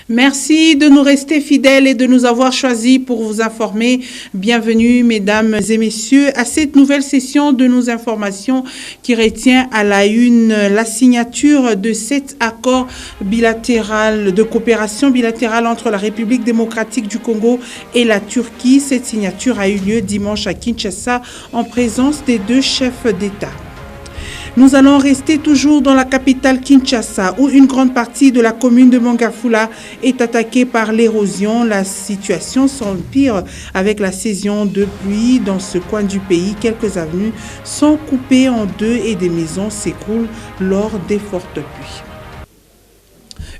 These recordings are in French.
Merci de nous rester fidèles et de nous avoir choisis pour vous informer. Bienvenue, mesdames et messieurs, à cette nouvelle session de nos informations qui retient à la une la signature de cet accord bilatéral de coopération bilatérale entre la République démocratique du Congo et la Turquie. Cette signature a eu lieu dimanche à Kinshasa en présence des deux chefs d'État. Nous allons rester toujours dans la capitale Kinshasa, où une grande partie de la commune de Mongafula est attaquée par l'érosion. La situation s'empire avec la saison de pluie dans ce coin du pays. Quelques avenues sont coupées en deux et des maisons s'écroulent lors des fortes pluies.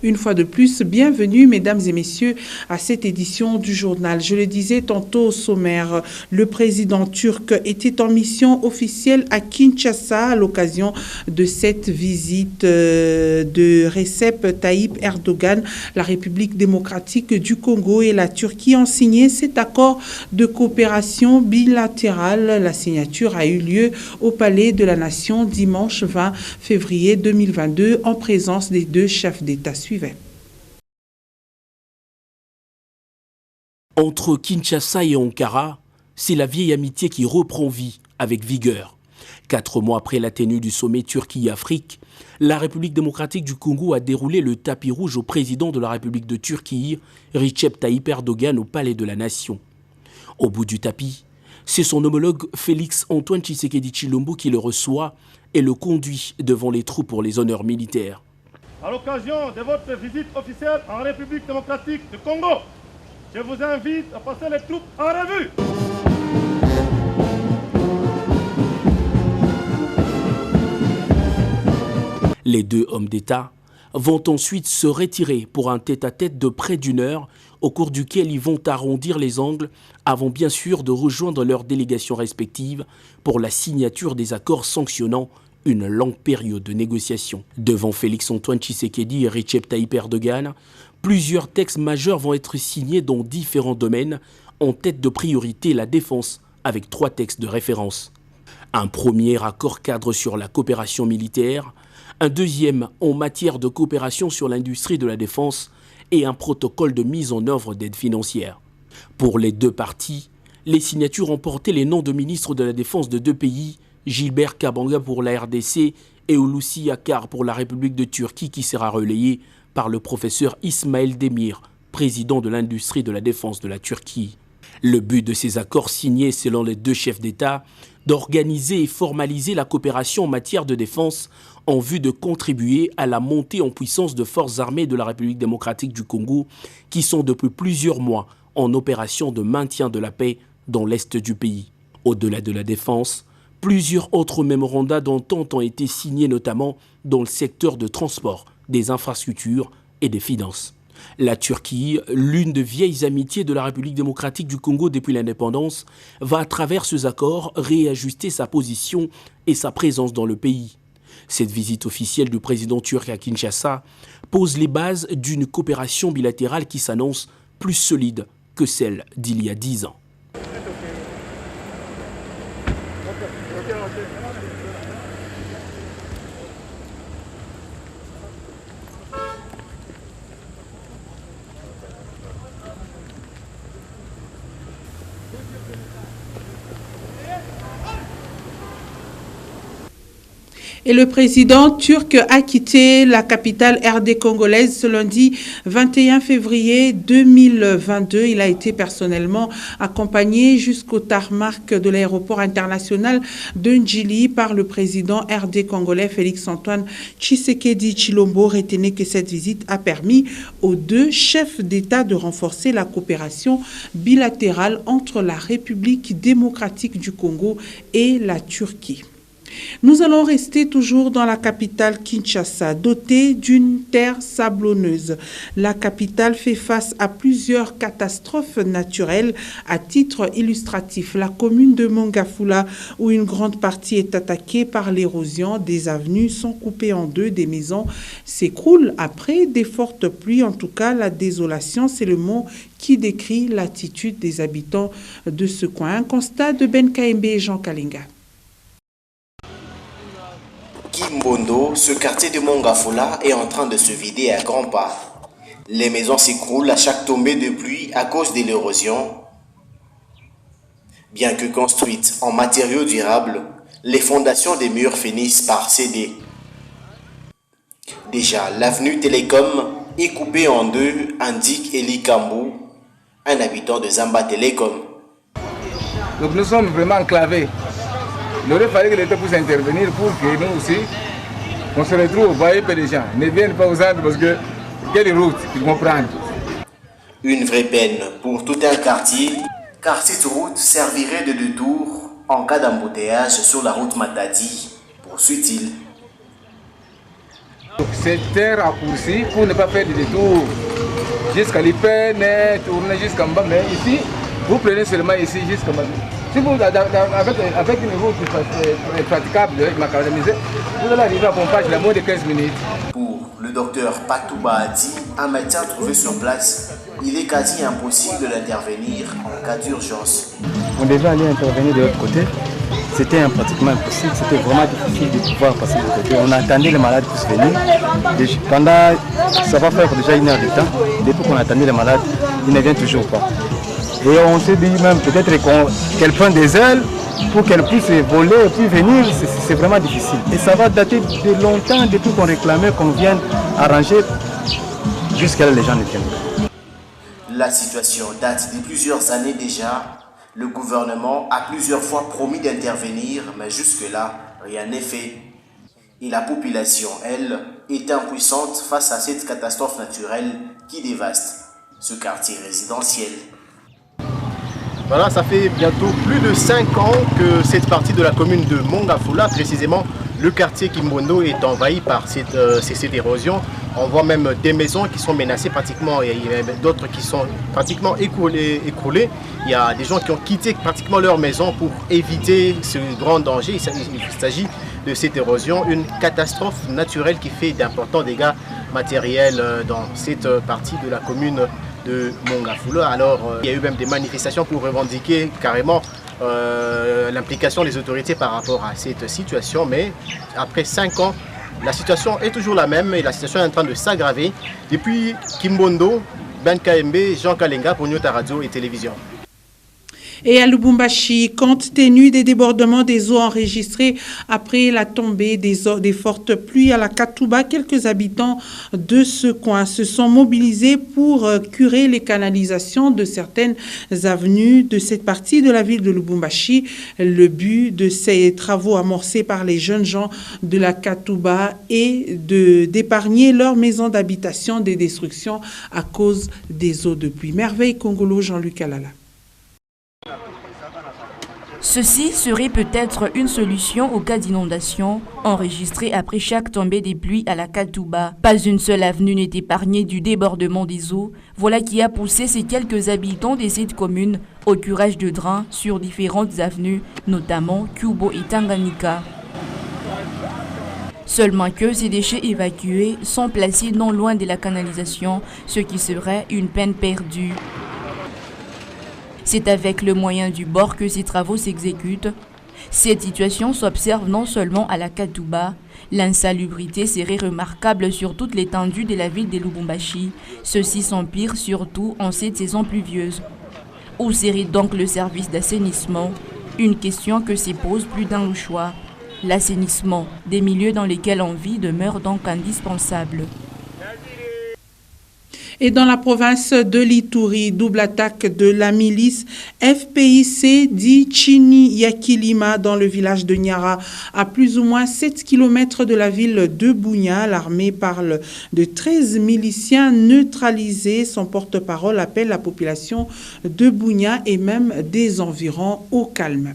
Une fois de plus, bienvenue, mesdames et messieurs, à cette édition du journal. Je le disais tantôt au sommaire, le président turc était en mission officielle à Kinshasa à l'occasion de cette visite de Recep Tayyip Erdogan. La République démocratique du Congo et la Turquie ont signé cet accord de coopération bilatérale. La signature a eu lieu au Palais de la Nation dimanche 20 février 2022 en présence des deux chefs d'État suivants. Entre Kinshasa et Ankara, c'est la vieille amitié qui reprend vie avec vigueur. 4 mois après la tenue du sommet Turquie-Afrique, la République démocratique du Congo a déroulé le tapis rouge au président de la République de Turquie, Recep Tayyip Erdogan, au Palais de la Nation. Au bout du tapis, c'est son homologue Félix Antoine Tshisekedi Tshilombo qui le reçoit et le conduit devant les troupes pour les honneurs militaires. À l'occasion de votre visite officielle en République démocratique du Congo, je vous invite à passer les troupes en revue. Les deux hommes d'État vont ensuite se retirer pour un tête-à-tête de près d'1 heure au cours duquel ils vont arrondir les angles avant bien sûr de rejoindre leurs délégations respectives pour la signature des accords sanctionnant une longue période de négociation. Devant Félix-Antoine Tshisekedi et Recep Tayyip Erdogan, plusieurs textes majeurs vont être signés dans différents domaines, en tête de priorité la défense, avec 3 textes de référence. Un premier accord cadre sur la coopération militaire, un deuxième en matière de coopération sur l'industrie de la défense et un protocole de mise en œuvre d'aide financière. Pour les deux parties, les signatures ont porté les noms de ministres de la Défense de 2 pays, Gilbert Kabanga pour la RDC et Hulusi Akar pour la République de Turquie qui sera relayé par le professeur Ismail Demir, président de l'industrie de la défense de la Turquie. Le but de ces accords signés selon les deux chefs d'État, d'organiser et formaliser la coopération en matière de défense en vue de contribuer à la montée en puissance de forces armées de la République démocratique du Congo qui sont depuis plusieurs mois en opération de maintien de la paix dans l'est du pays. Au-delà de la défense, plusieurs autres mémorandums d'entente ont été signés notamment dans le secteur de transport, des infrastructures et des finances. La Turquie, l'une des vieilles amitiés de la République démocratique du Congo depuis l'indépendance, va à travers ces accords réajuster sa position et sa présence dans le pays. Cette visite officielle du président turc à Kinshasa pose les bases d'une coopération bilatérale qui s'annonce plus solide que celle d'il y a 10 ans. Et le président turc a quitté la capitale RD congolaise ce lundi 21 février 2022. Il a été personnellement accompagné jusqu'au tarmac de l'aéroport international de Ndjili par le président RD congolais Félix-Antoine Tshisekedi Tshilombo. Retenez que cette visite a permis aux deux chefs d'État de renforcer la coopération bilatérale entre la République démocratique du Congo et la Turquie. Nous allons rester toujours dans la capitale Kinshasa, dotée d'une terre sablonneuse. La capitale fait face à plusieurs catastrophes naturelles. À titre illustratif, la commune de Mongafula, où une grande partie est attaquée par l'érosion, des avenues sont coupées en deux, des maisons s'écroulent après des fortes pluies. En tout cas, la désolation, c'est le mot qui décrit l'attitude des habitants de ce coin. Un constat de Ben Kaembe et Jean Kalinga. Kimbondo, ce quartier de Mongafula est en train de se vider à grands pas. Les maisons s'écroulent à chaque tombée de pluie à cause de l'érosion. Bien que construites en matériaux durables, les fondations des murs finissent par céder. Déjà, l'avenue Télécom est coupée en deux, indique Eli Kambou, un habitant de Zamba Télécom. Donc nous sommes vraiment enclavés. Il aurait fallu que l'État puisse intervenir pour que nous aussi, on se retrouve, vous voyez que les gens ne viennent pas aux Andes parce que quelle route ils vont prendre. Une vraie peine pour tout un quartier, car cette route servirait de détour en cas d'embouteillage sur la route Matadi, poursuit-il. C'est un raccourci pour ne pas faire de détour jusqu'à l'Ipen, tourner jusqu'en bas, mais ici, vous prenez seulement ici jusqu'en bas. Si vous, avec une route praticable, macadamisée, vous allez arriver à Pompage dans moins de 15 minutes. Pour le docteur Patouba Adi, un médecin trouvé sur place, il est quasi impossible d'intervenir en cas d'urgence. On devait aller intervenir de l'autre côté. C'était pratiquement impossible, c'était vraiment difficile de pouvoir passer de l'autre côté. On attendait les malades tous venir. Ça va faire déjà 1 heure de temps. Depuis qu'on attendait les malades, ils ne viennent toujours pas. Et on s'est dit même peut-être qu'elle prenne des ailes pour qu'elle puisse voler et puis venir. C'est vraiment difficile. Et ça va dater de longtemps depuis qu'on réclamait qu'on vienne arranger jusqu'à là les gens ne viennent pas. La situation date de plusieurs années déjà. Le gouvernement a plusieurs fois promis d'intervenir, mais jusque-là, rien n'est fait. Et la population, elle, est impuissante face à cette catastrophe naturelle qui dévaste ce quartier résidentiel. Voilà, ça fait bientôt plus de 5 ans que cette partie de la commune de Mongafula, précisément le quartier Kimbondo, est envahi par cette érosion. On voit même des maisons qui sont menacées pratiquement, et d'autres qui sont pratiquement écroulées. Il y a des gens qui ont quitté pratiquement leur maison pour éviter ce grand danger. Il s'agit de cette érosion, une catastrophe naturelle qui fait d'importants dégâts matériels dans cette partie de la commune de Mongafula. Alors, il y a eu même des manifestations pour revendiquer carrément l'implication des autorités par rapport à cette situation. Mais après 5 ans, la situation est toujours la même et la situation est en train de s'aggraver. Depuis Kimbondo, Ben KMB, Jean Kalenga pour Nyota Radio et Télévision. Et à Lubumbashi, compte tenu des débordements des eaux enregistrés après la tombée des fortes pluies à la Katouba, quelques habitants de ce coin se sont mobilisés pour curer les canalisations de certaines avenues de cette partie de la ville de Lubumbashi. Le but de ces travaux amorcés par les jeunes gens de la Katouba est d'épargner leur maison d'habitation des destructions à cause des eaux de pluie. Merveille Congolo, Jean-Luc Alala. Ceci serait peut-être une solution au cas d'inondation enregistrée après chaque tombée des pluies à la Katouba. Pas une seule avenue n'est épargnée du débordement des eaux. Voilà qui a poussé ces quelques habitants de cette commune au curage de drains sur différentes avenues, notamment Kubo et Tanganyika. Seulement que ces déchets évacués sont placés non loin de la canalisation, ce qui serait une peine perdue. C'est avec le moyen du bord que ces travaux s'exécutent. Cette situation s'observe non seulement à la Katouba, l'insalubrité serait remarquable sur toute l'étendue de la ville de Lubumbashi. Ceci s'empire surtout en cette saison pluvieuse. Où serait donc le service d'assainissement? Une question que se pose plus d'un choix. L'assainissement des milieux dans lesquels on vit demeure donc indispensable. Et dans la province de l'Ituri, double attaque de la milice FPIC dit Chini Yakilima dans le village de Nyara, à plus ou moins 7 km de la ville de Bunia. L'armée parle de 13 miliciens neutralisés. Son porte-parole appelle la population de Bunia et même des environs au calme.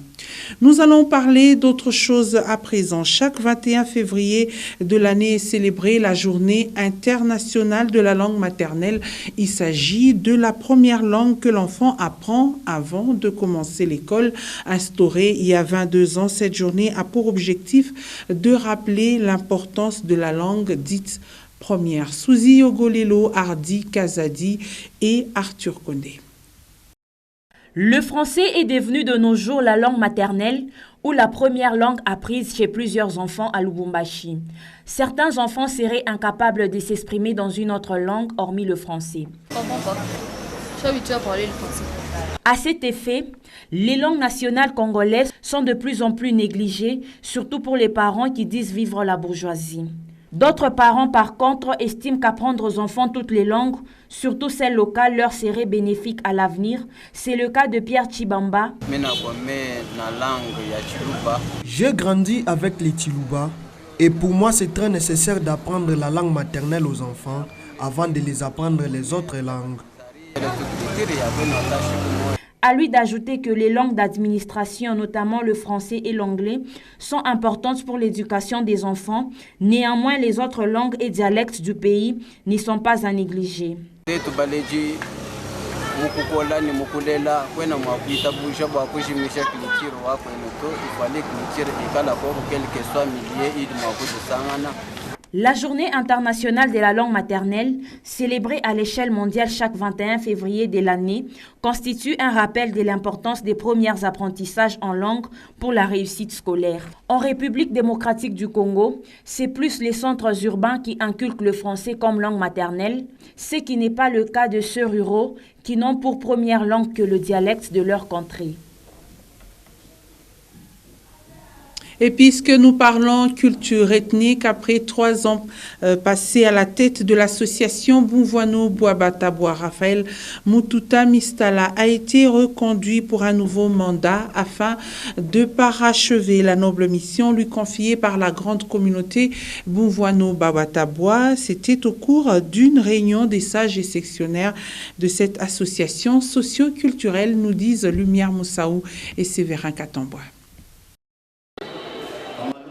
Nous allons parler d'autre chose à présent. Chaque 21 février de l'année est célébrée la journée internationale de la langue maternelle. Il s'agit de la première langue que l'enfant apprend avant de commencer l'école. Instaurée il y a 22 ans, cette journée a pour objectif de rappeler l'importance de la langue dite première. Souzi Ogolelo, Hardy Kazadi et Arthur Condé. Le français est devenu de nos jours la langue maternelle ou la première langue apprise chez plusieurs enfants à Lubumbashi. Certains enfants seraient incapables de s'exprimer dans une autre langue hormis le français. Je suis habituée à parler le français. À cet effet, les langues nationales congolaises sont de plus en plus négligées, surtout pour les parents qui disent vivre la bourgeoisie. D'autres parents, par contre, estiment qu'apprendre aux enfants toutes les langues, surtout celles locales, leur serait bénéfique à l'avenir. C'est le cas de Pierre Chibamba. J'ai grandi avec les Chiluba et pour moi c'est très nécessaire d'apprendre la langue maternelle aux enfants avant de les apprendre les autres langues. À lui d'ajouter que les langues d'administration, notamment le français et l'anglais, sont importantes pour l'éducation des enfants. Néanmoins, les autres langues et dialectes du pays n'y sont pas à négliger. La journée internationale de la langue maternelle, célébrée à l'échelle mondiale chaque 21 février de l'année, constitue un rappel de l'importance des premiers apprentissages en langue pour la réussite scolaire. En République démocratique du Congo, c'est plus les centres urbains qui inculquent le français comme langue maternelle, ce qui n'est pas le cas de ceux ruraux qui n'ont pour première langue que le dialecte de leur contrée. Et puisque nous parlons culture ethnique, après 3 ans passés à la tête de l'association Bumvwano Bwabatabwa, Raphaël Mututa Mistala a été reconduit pour un nouveau mandat afin de parachever la noble mission lui confiée par la grande communauté Bumvwano Bwabatabwa. C'était au cours d'une réunion des sages et sectionnaires de cette association socio-culturelle, nous disent Lumière Moussaou et Séverin Katambwa.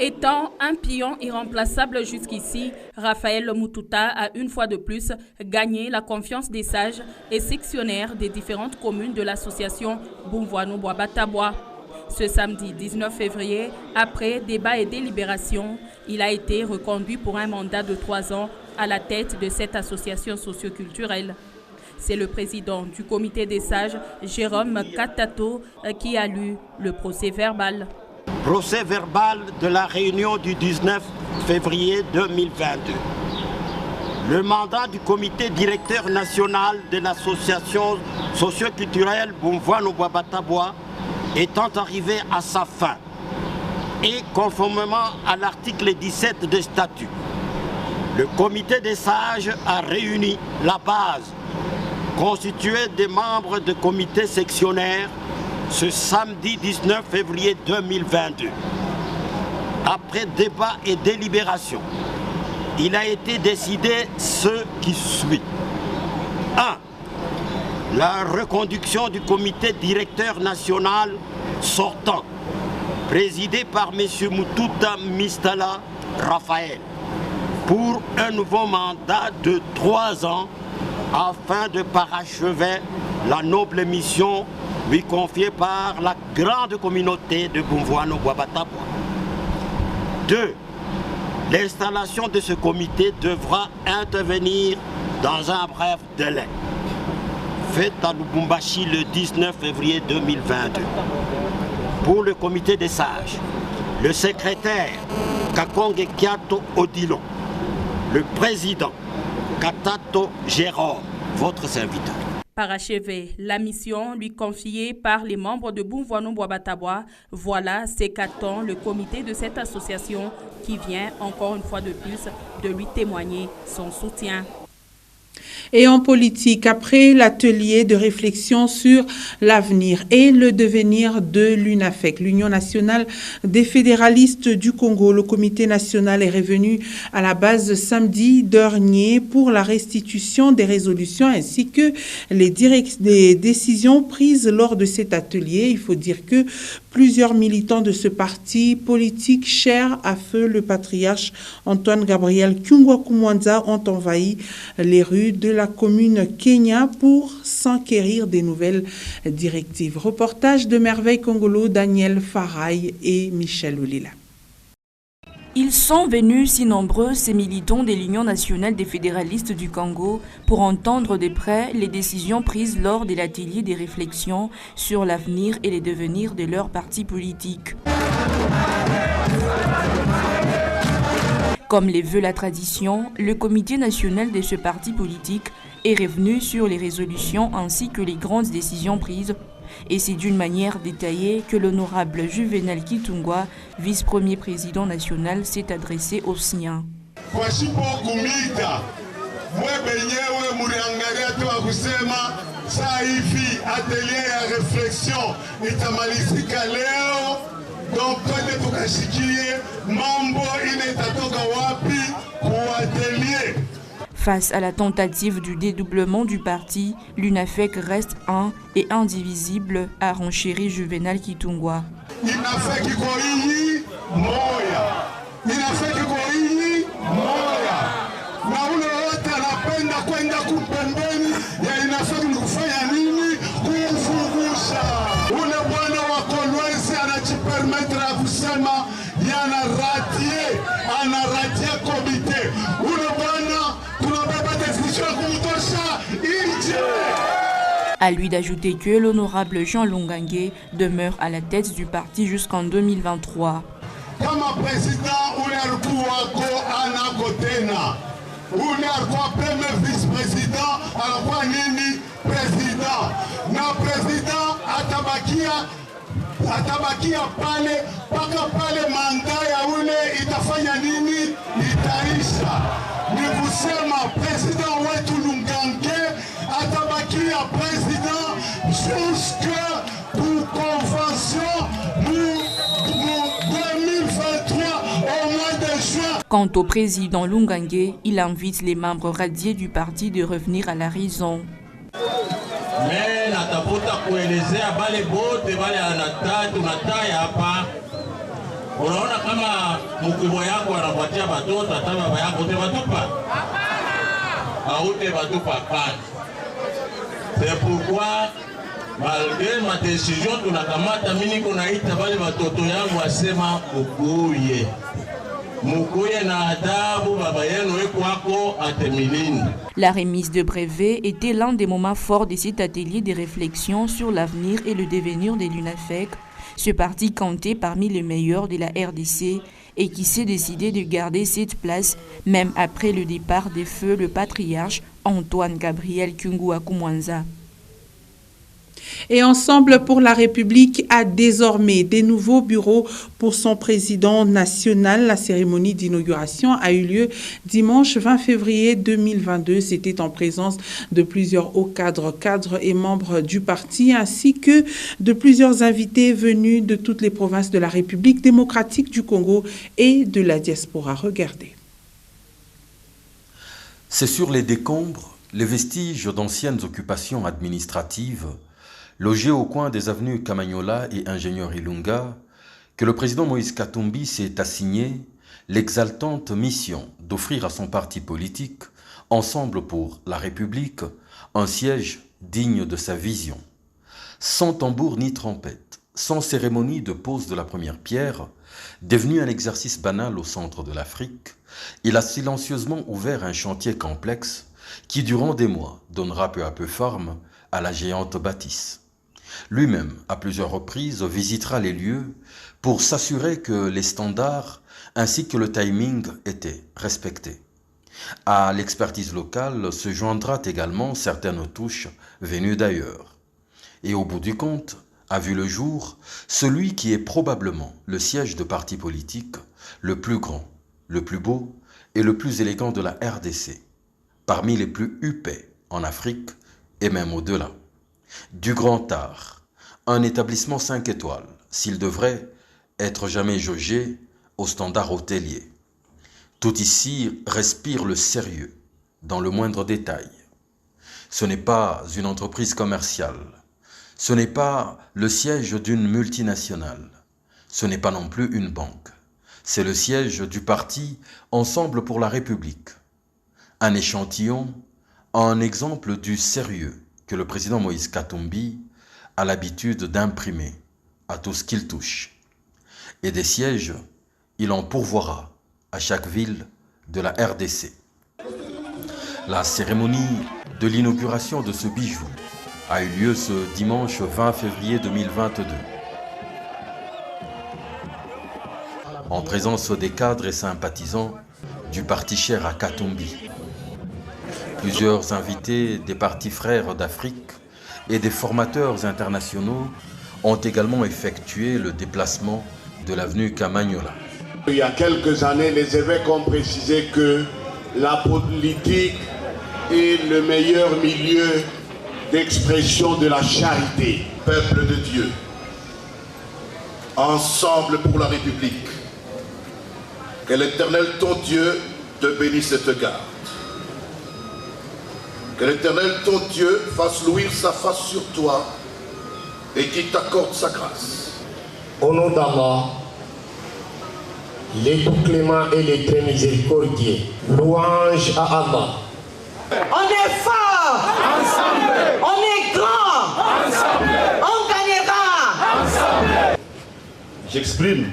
Étant un pion irremplaçable jusqu'ici, Raphaël Mututa a une fois de plus gagné la confiance des sages et sectionnaires des différentes communes de l'association Bumvwano Bwabatabwa. Ce samedi 19 février, après débat et délibération, il a été reconduit pour un mandat de 3 ans à la tête de cette association socioculturelle. C'est le président du comité des sages, Jérôme Katato, qui a lu le procès verbal. Procès verbal de la réunion du 19 février 2022. Le mandat du comité directeur national de l'association socio-culturelle Bumvwano Bwabatabwa étant arrivé à sa fin et conformément à l'article 17 des statuts, le comité des sages a réuni la base constituée des membres de comités sectionnaires ce samedi 19 février 2022. Après débat et délibération, il a été décidé ce qui suit. 1. La reconduction du comité directeur national sortant, présidé par M. Mututa Mistala Raphaël, pour un nouveau mandat de 3 ans afin de parachever la noble mission lui confiée par la grande communauté de Bumvwano Bwabatabwa. 2. L'installation de ce comité devra intervenir dans un bref délai. Fait à Lubumbashi le 19 février 2022. Pour le comité des sages, le secrétaire Kakonge Kiato Odilon, le président Katato Jérôme, votre serviteur. Parachever la mission lui confiée par les membres de Bumvwano Bwabatabwa, voilà ce qu'attend le comité de cette association qui vient encore une fois de plus de lui témoigner son soutien. Et en politique, après l'atelier de réflexion sur l'avenir et le devenir de l'UNAFEC, l'Union nationale des fédéralistes du Congo, le comité national est revenu à la base samedi dernier pour la restitution des résolutions ainsi que les décisions prises lors de cet atelier. Il faut dire que plusieurs militants de ce parti politique cher à feu le patriarche Antoine Gabriel Kyungwa-Kumwanza ont envahi les rues de la commune Kenya pour s'enquérir des nouvelles directives. Reportage de Merveille Congolo, Daniel Faraï et Michel Oulila. Ils sont venus si nombreux, ces militants de l'Union nationale des fédéralistes du Congo, pour entendre de près les décisions prises lors de l'atelier des réflexions sur l'avenir et les devenirs de leur parti politique. Comme le veut la tradition, le comité national de ce parti politique est revenu sur les résolutions ainsi que les grandes décisions prises. Et c'est d'une manière détaillée que l'honorable Juvenal Kitungwa, vice-premier président national, s'est adressé aux siens. Face à la tentative du dédoublement du parti, l'UNAFEC reste un et indivisible, a renchéri Juvenal Kitungwa. À lui d'ajouter que l'honorable Jean Longangue demeure à la tête du parti jusqu'en 2023. Comme président, premier vice-président, alors nini président. Na président atabakia pale mpaka pale manda ya ule itafanya nini itaisha. Ni kusema president wetu Lungange atabakia president jusque pour convention nous 2023 au mois de juin. Quant au président Lungange, il invite les membres radiés du parti de revenir à la raison. Mais natafuta kuelezea bale bote bale tunataya hapa. Unaona kama mkubwa yako anapatia watoto hata baba yako te batupa. Aute batupa pas. C'est pourquoi malgré ma décision tunakamata mimi niko naita bale watoto yangu asema ukuye. La remise de brevet était l'un des moments forts de cet atelier de réflexion sur l'avenir et le devenir de l'UNAFEC, ce parti compté parmi les meilleurs de la RDC et qui s'est décidé de garder cette place même après le départ de feu le patriarche Antoine Gabriel Kungua Kumwanza. Et Ensemble pour la République a désormais des nouveaux bureaux pour son président national. La cérémonie d'inauguration a eu lieu dimanche 20 février 2022. C'était en présence de plusieurs hauts cadres et membres du parti, ainsi que de plusieurs invités venus de toutes les provinces de la République démocratique du Congo et de la diaspora. Regardez. C'est sur les décombres, les vestiges d'anciennes occupations administratives logé au coin des avenues Kamagnola et Ingénieur Ilunga, que le président Moïse Katumbi s'est assigné l'exaltante mission d'offrir à son parti politique, Ensemble pour la République, un siège digne de sa vision. Sans tambour ni trompette, sans cérémonie de pose de la première pierre, devenu un exercice banal au centre de l'Afrique, il a silencieusement ouvert un chantier complexe qui, durant des mois, donnera peu à peu forme à la géante bâtisse. Lui-même, à plusieurs reprises, visitera les lieux pour s'assurer que les standards ainsi que le timing étaient respectés. À l'expertise locale se joindra également certaines touches venues d'ailleurs. Et au bout du compte, a vu le jour celui qui est probablement le siège de parti politique le plus grand, le plus beau et le plus élégant de la RDC, parmi les plus huppés en Afrique et même au-delà. Du grand art, un établissement 5 étoiles, s'il devrait être jamais jaugé au standard hôtelier. Tout ici respire le sérieux, dans le moindre détail. Ce n'est pas une entreprise commerciale, ce n'est pas le siège d'une multinationale, ce n'est pas non plus une banque. C'est le siège du parti Ensemble pour la République. Un échantillon, un exemple du sérieux que le président Moïse Katumbi a l'habitude d'imprimer à tout ce qu'il touche. Et des sièges, il en pourvoira à chaque ville de la RDC. La cérémonie de l'inauguration de ce bijou a eu lieu ce dimanche 20 février 2022. En présence des cadres et sympathisants du parti cher à Katumbi. Plusieurs invités des partis frères d'Afrique et des formateurs internationaux ont également effectué le déplacement de l'avenue Kamanyola. Il y a quelques années, les évêques ont précisé que la politique est le meilleur milieu d'expression de la charité. Peuple de Dieu, ensemble pour la République. Que l'Éternel, ton Dieu, te bénisse et te garde. Que l'Éternel, ton Dieu, fasse luire sa face sur toi et qu'il t'accorde sa grâce. Au nom d'Allah, les tout cléments et les très miséricordieux, louange à Allah. On est fort, ensemble. On est grand, ensemble. On gagnera, ensemble. J'exprime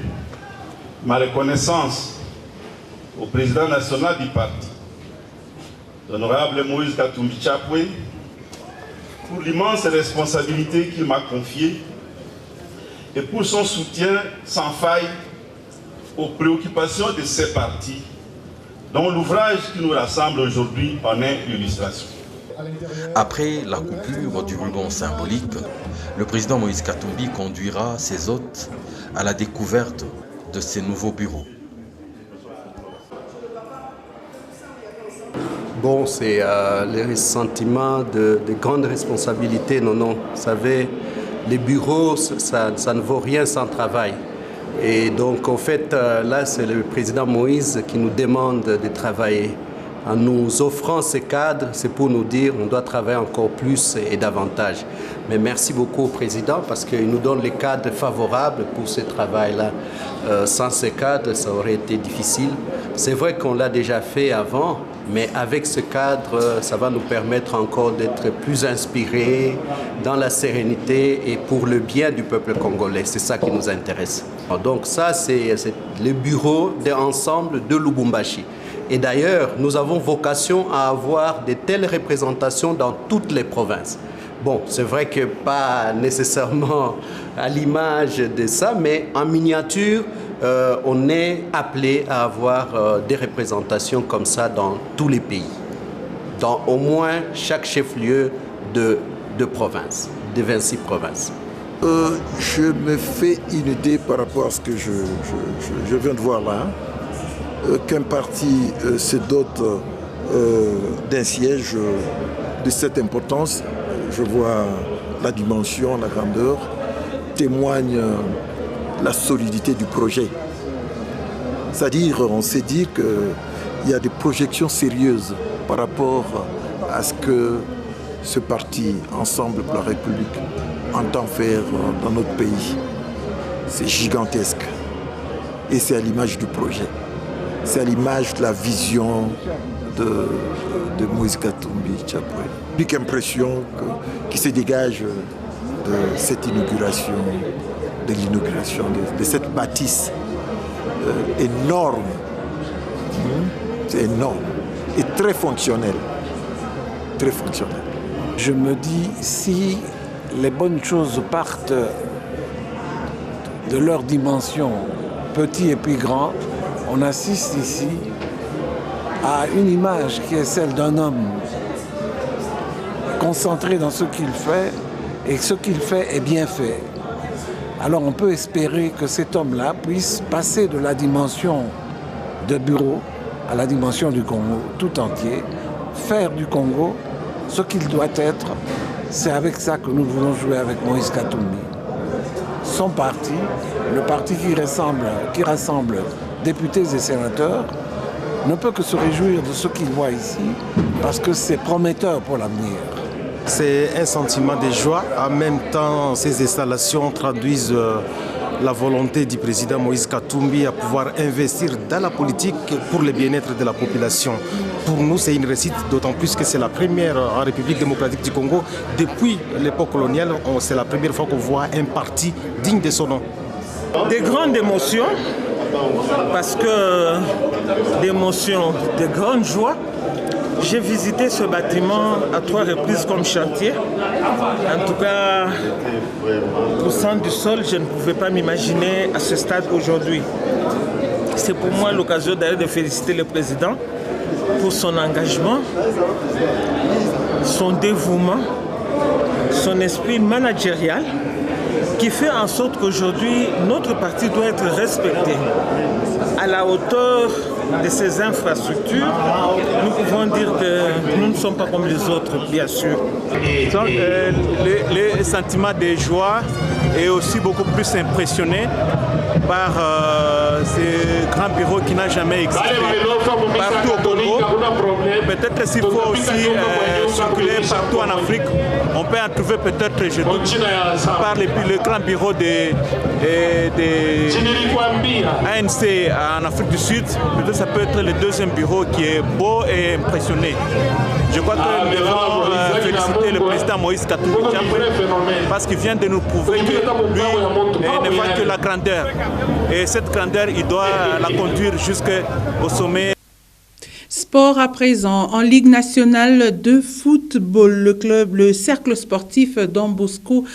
ma reconnaissance au président national du parti, l'honorable Moïse Katumbi Chapwe, pour l'immense responsabilité qu'il m'a confiée et pour son soutien sans faille aux préoccupations de ces partis, dont l'ouvrage qui nous rassemble aujourd'hui en est l'illustration. Après la coupure du ruban symbolique, le président Moïse Katumbi conduira ses hôtes à la découverte de ses nouveaux bureaux. Bon, c'est le sentiment de grande responsabilité. Non, vous savez, les bureaux, ça ne vaut rien sans travail. Et donc, en fait, là, c'est le président Moïse qui nous demande de travailler. En nous offrant ces cadres, c'est pour nous dire qu'on doit travailler encore plus et davantage. Mais merci beaucoup au président parce qu'il nous donne les cadres favorables pour ce travail-là. Sans ces cadres, ça aurait été difficile. C'est vrai qu'on l'a déjà fait avant, mais avec ce cadre, ça va nous permettre encore d'être plus inspirés dans la sérénité et pour le bien du peuple congolais. C'est ça qui nous intéresse. Donc ça, c'est le bureau d'ensemble de Lubumbashi. Et d'ailleurs, nous avons vocation à avoir de telles représentations dans toutes les provinces. Bon, c'est vrai que pas nécessairement à l'image de ça, mais en miniature, on est appelé à avoir des représentations comme ça dans tous les pays. Dans au moins chaque chef-lieu de province, de 26 provinces. Je me fais une idée par rapport à ce que je viens de voir là. Qu'un parti se dote d'un siège de cette importance, je vois la dimension, la grandeur, témoigne la solidité du projet. C'est-à-dire, on s'est dit qu'il y a des projections sérieuses par rapport à ce que ce parti, Ensemble pour la République, entend faire dans notre pays. C'est gigantesque. Et c'est à l'image du projet. C'est à l'image de la vision de Moïse Katumbi Chapwe. L'unique impression qui se dégage de cette inauguration, de cette bâtisse énorme. C'est énorme et très fonctionnel. Très fonctionnel. Je me dis, si les bonnes choses partent de leur dimension, petit et puis grand, on assiste ici à une image qui est celle d'un homme concentré dans ce qu'il fait, et ce qu'il fait est bien fait. Alors on peut espérer que cet homme-là puisse passer de la dimension de bureau à la dimension du Congo tout entier, faire du Congo ce qu'il doit être. C'est avec ça que nous voulons jouer avec Moïse Katumbi. Son parti, le parti qui rassemble députés et sénateurs, ne peut que se réjouir de ce qu'il voit ici, parce que c'est prometteur pour l'avenir. C'est un sentiment de joie. En même temps, ces installations traduisent la volonté du président Moïse Katumbi à pouvoir investir dans la politique pour le bien-être de la population. Pour nous, c'est une réussite, d'autant plus que c'est la première en République démocratique du Congo. Depuis l'époque coloniale, c'est la première fois qu'on voit un parti digne de son nom. Des grandes émotions, parce que d'émotion, de grande joie, j'ai visité ce bâtiment à 3 reprises comme chantier. En tout cas, poussant du sol, je ne pouvais pas m'imaginer à ce stade aujourd'hui. C'est pour moi l'occasion d'aller de féliciter le président pour son engagement, son dévouement, son esprit managérial qui fait en sorte qu'aujourd'hui, notre parti doit être respecté à la hauteur de ces infrastructures. Nous pouvons dire que nous ne sommes pas comme les autres, bien sûr. Donc, le sentiment de joie est aussi beaucoup plus impressionné par ce grand bureau qui n'a jamais existé partout au Congo. Peut-être s'il faut aussi circuler partout en Afrique, on peut en trouver peut-être, je doute, par le grand bureau de ANC en Afrique du Sud. Peut-être ça peut être le deuxième bureau qui est beau et impressionné. Je crois que nous devons féliciter le président Moïse Katumbi parce qu'il vient de nous prouver que lui ne voit que la grandeur. Et cette grandeur, il doit la conduire jusqu'au sommet. Sport à présent. En Ligue nationale de football, le cercle sportif Don Bosco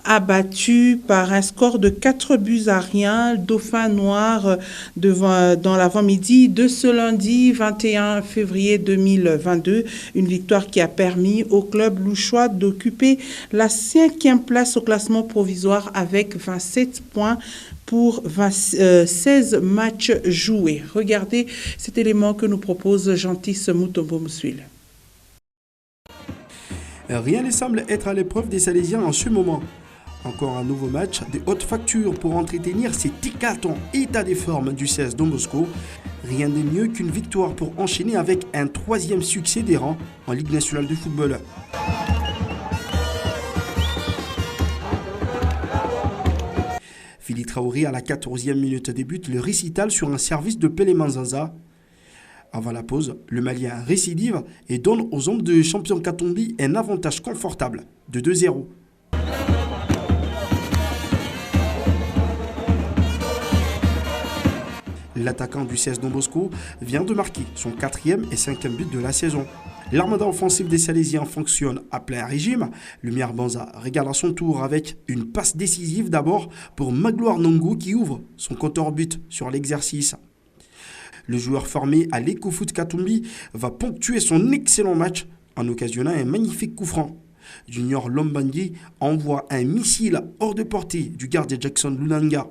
a battu par un score de 4-1 Dauphin Noir dans l'avant-midi de ce lundi 21 février 2022. Une victoire qui a permis au club louchois d'occuper la 5e place au classement provisoire avec 27 points pour 16 matchs joués. Regardez cet élément que nous propose Gentis Mutombo Moussuil. Rien ne semble être à l'épreuve des Salésiens en ce moment. Encore un nouveau match de haute facture pour entretenir cet éclatant état de forme du 16 Don Bosco. Rien de mieux qu'une victoire pour enchaîner avec un 3e succès des rangs en Ligue nationale de football. Fili Traoré à la 14e minute débute le récital sur un service de Pelé Manzanza. Avant la pause, le Malien récidive et donne aux hommes de champion Katumbi un avantage confortable de 2-0. L'attaquant du 16 Don Bosco vient de marquer son 4e et 5e but de la saison. L'armada offensive des Salésiens fonctionne à plein régime. Lumière Banza régale à son tour avec une passe décisive d'abord pour Magloire Nongo qui ouvre son compteur but sur l'exercice. Le joueur formé à l'Ecofoot Katumbi va ponctuer son excellent match en occasionnant un magnifique coup franc. Junior Lombandi envoie un missile hors de portée du gardien Jackson Lunanga.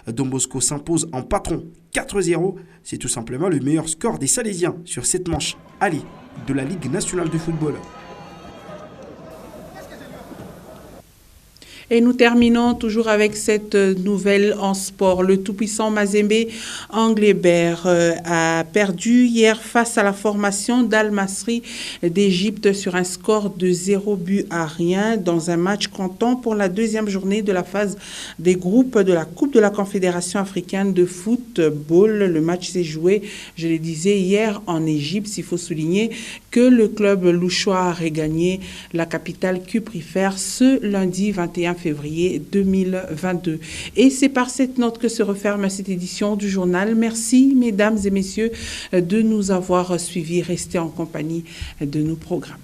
Don Bosco s'impose en patron 4-0. C'est tout simplement le meilleur score des Salésiens sur cette manche allée de la Ligue nationale de football. Et nous terminons toujours avec cette nouvelle en sport. Le tout-puissant Mazembe Anglebert a perdu hier face à la formation d'Al Masry d'Égypte sur un score de 0-1 dans un match comptant pour la 2e journée de la phase des groupes de la Coupe de la Confédération africaine de football. Le match s'est joué, je le disais, hier en Égypte. Il faut souligner que le club louchois a regagné la capitale cuprifère ce lundi 21 février 2022. Et c'est par cette note que se referme cette édition du journal. Merci, mesdames et messieurs, de nous avoir suivis. Restez en compagnie de nos programmes.